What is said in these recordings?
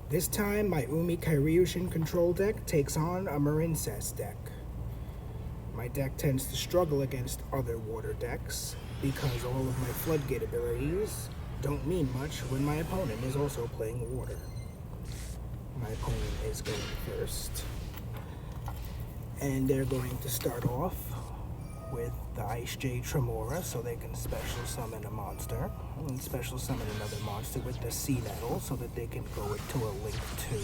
This time, my Umi Kairyu-Shin Control deck takes on a Marincess deck. My deck tends to struggle against other water decks because all of my floodgate abilities don't mean much when my opponent is also playing water. My opponent is going first, and they're going to start off with the Ice Jade Tremora so they can special summon a monster, and special summon another monster with the Sea Nettle so that they can go into a Link 2.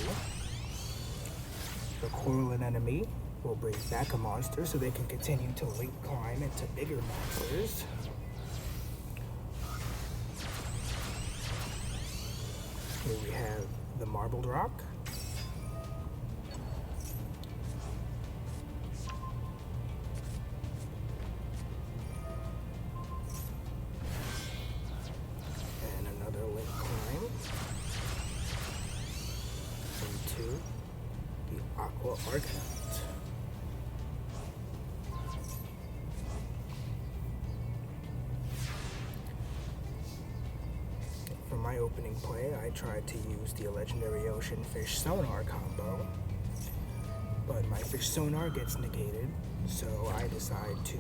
The Coral Anemone will bring back a monster so they can continue to Link climb into bigger monsters. Here we have the Marbled Rock. Into the Aqua Argonaut. For my opening play, I tried to use the legendary Ocean Fish Sonar combo, but my Fish Sonar gets negated, so I decide to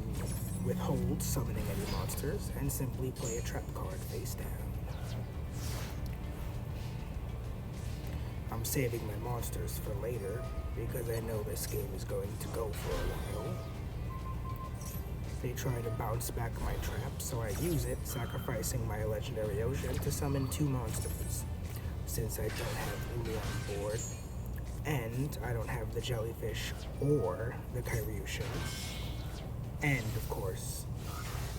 withhold summoning any monsters and simply play a trap card face down. I'm saving my monsters for later because I know this game is going to go for a while. They try to bounce back my trap, so I use it, sacrificing my legendary ocean to summon 2 monsters. Since I don't have Umi on board, and I don't have the jellyfish or the Kairyu-Shin, and of course,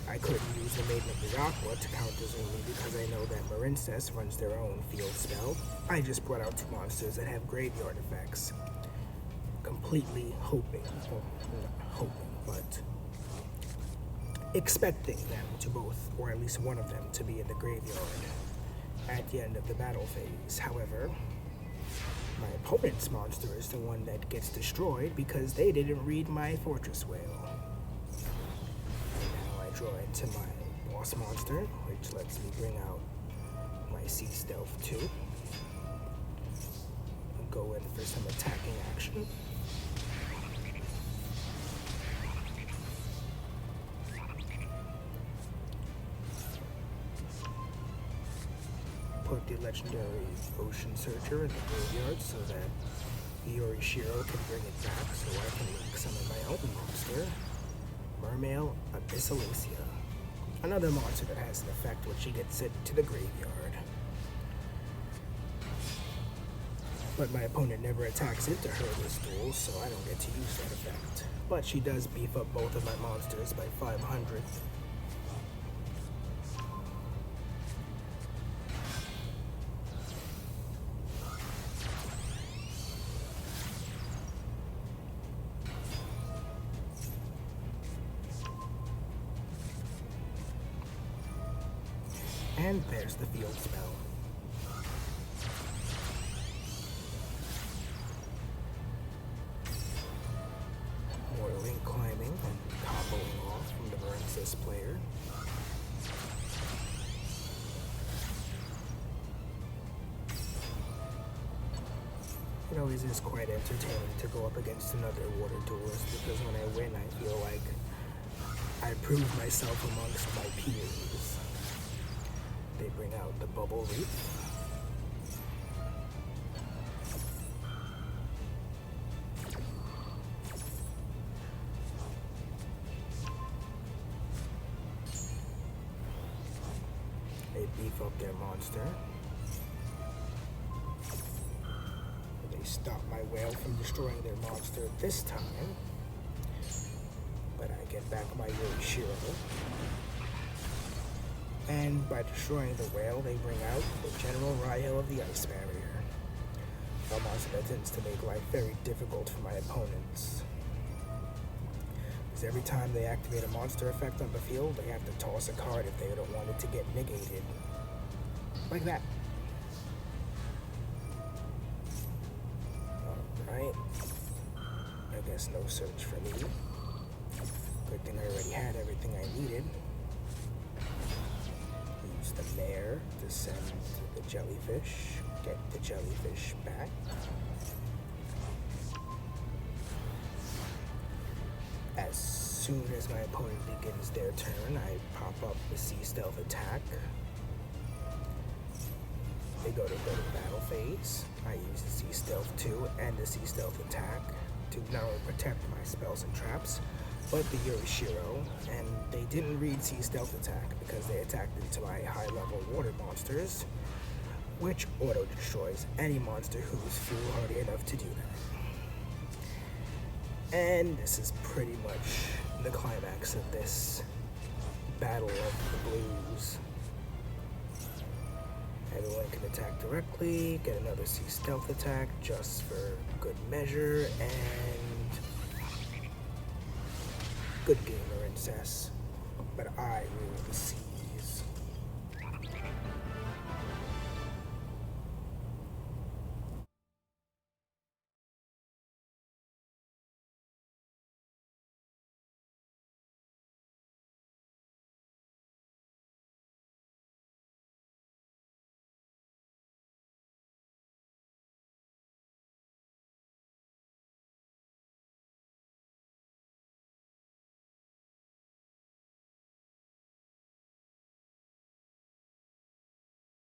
I couldn't use the Maiden of the Aqua to counter Umi because I know that Marincess runs their own field spell. I just brought out 2 monsters that have graveyard effects, completely hoping, well, not hoping, but expecting them to both, or at least one of them, to be in the graveyard at the end of the battle phase. However, my opponent's monster is the one that gets destroyed because they didn't read my Fortress Whale. Draw into my boss monster, which lets me bring out my Sea Stealth 2. And go in for some attacking action. Put the legendary Ocean Searcher in the graveyard so that Yorishiro can bring it back so I can Link summon my own monster. Mermail Abyssalacia. Another monster that has an effect when she gets sent to the graveyard. But my opponent never attacks into her this duel, so I don't get to use that effect. But she does beef up both of my monsters by 500. And there's the field spell. More Link climbing and comboing off from the Marincess player. It always is quite entertaining to go up against another water duelist because when I win, I feel like I prove myself amongst my peers. They bring out the Bubble Reef. They beef up their monster. They stop my whale from destroying their monster this time. But I get back my Yorishiro. And by destroying the whale, they bring out the General Ryo of the Ice Barrier. A monster that tends to make life very difficult for my opponents. Because every time they activate a monster effect on the field, they have to toss a card if they don't want it to get negated. Like that. Alright. I guess no search for me. Good thing I already had everything I needed. Use the mare to send the jellyfish. Get the jellyfish back. As soon as my opponent begins their turn, I pop up the Sea Stealth attack. They go to battle phase. I use the Sea Stealth 2 and the Sea Stealth attack to not only protect my spells and traps, but the Yorishiro, and they didn't read Sea Stealth attack because they attacked into my high-level water monsters, which auto-destroys any monster who is foolhardy enough to do that. And this is pretty much the climax of this Battle of the Blues. Everyone can attack directly, get another Sea Stealth attack just for good measure, and good game, Marincess. But I rule the sea.